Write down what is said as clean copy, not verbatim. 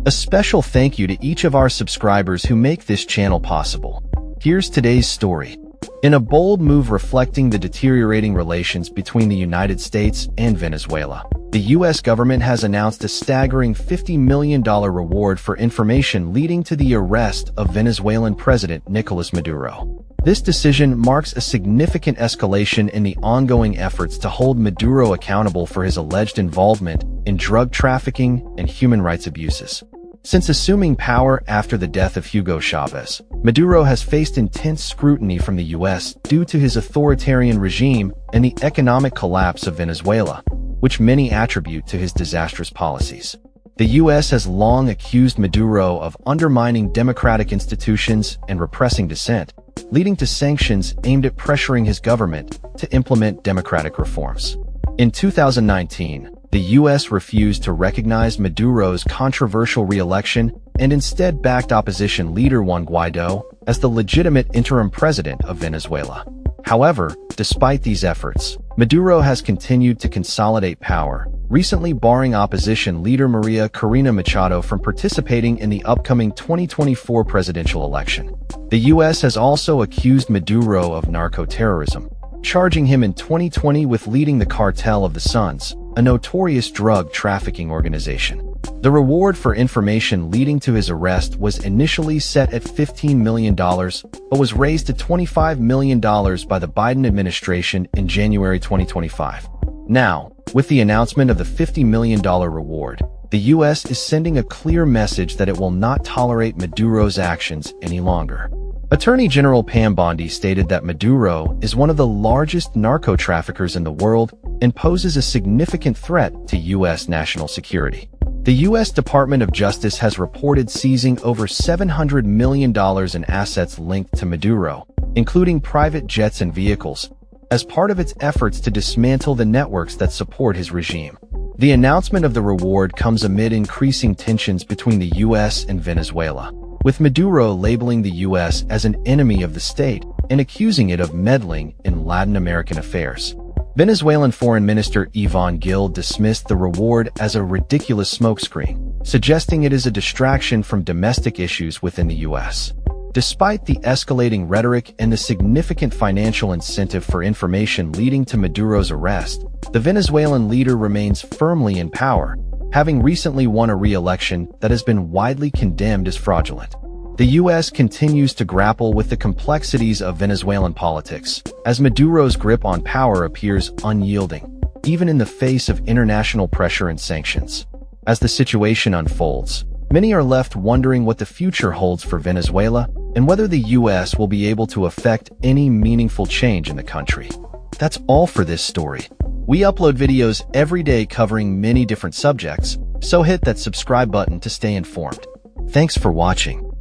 A special thank you to each of our subscribers who make this channel possible. Here's today's story. In a bold move reflecting the deteriorating relations between the United States and Venezuela, the U.S. government has announced a staggering $50 million reward for information leading to the arrest of Venezuelan President Nicolás Maduro. This decision marks a significant escalation in the ongoing efforts to hold Maduro accountable for his alleged involvement in drug trafficking and human rights abuses. Since assuming power after the death of Hugo Chavez, Maduro has faced intense scrutiny from the U.S. due to his authoritarian regime and the economic collapse of Venezuela, which many attribute to his disastrous policies. The U.S. has long accused Maduro of undermining democratic institutions and repressing dissent, leading to sanctions aimed at pressuring his government to implement democratic reforms. In 2019, the U.S. refused to recognize Maduro's controversial re-election and instead backed opposition leader Juan Guaidó as the legitimate interim president of Venezuela. However, despite these efforts, Maduro has continued to consolidate power, recently barring opposition leader Maria Corina Machado from participating in the upcoming 2024 presidential election. The U.S. has also accused Maduro of narco-terrorism, charging him in 2020 with leading the Cartel of the Suns, a notorious drug trafficking organization. The reward for information leading to his arrest was initially set at $15 million, but was raised to $25 million by the Biden administration in January 2025. Now, with the announcement of the $50 million reward, the U.S. is sending a clear message that it will not tolerate Maduro's actions any longer. Attorney General Pam Bondi stated that Maduro is one of the largest narco-traffickers in the world and poses a significant threat to U.S. national security. The U.S. Department of Justice has reported seizing over $700 million in assets linked to Maduro, including private jets and vehicles, as part of its efforts to dismantle the networks that support his regime. The announcement of the reward comes amid increasing tensions between the U.S. and Venezuela, with Maduro labeling the U.S. as an enemy of the state and accusing it of meddling in Latin American affairs. Venezuelan Foreign Minister Iván Gil dismissed the reward as a ridiculous smokescreen, suggesting it is a distraction from domestic issues within the U.S. Despite the escalating rhetoric and the significant financial incentive for information leading to Maduro's arrest, the Venezuelan leader remains firmly in power, having recently won a re-election that has been widely condemned as fraudulent. The U.S. continues to grapple with the complexities of Venezuelan politics, as Maduro's grip on power appears unyielding, even in the face of international pressure and sanctions. As the situation unfolds, many are left wondering what the future holds for Venezuela and whether the U.S. will be able to effect any meaningful change in the country. That's all for this story. We upload videos every day covering many different subjects, so hit that subscribe button to stay informed. Thanks for watching.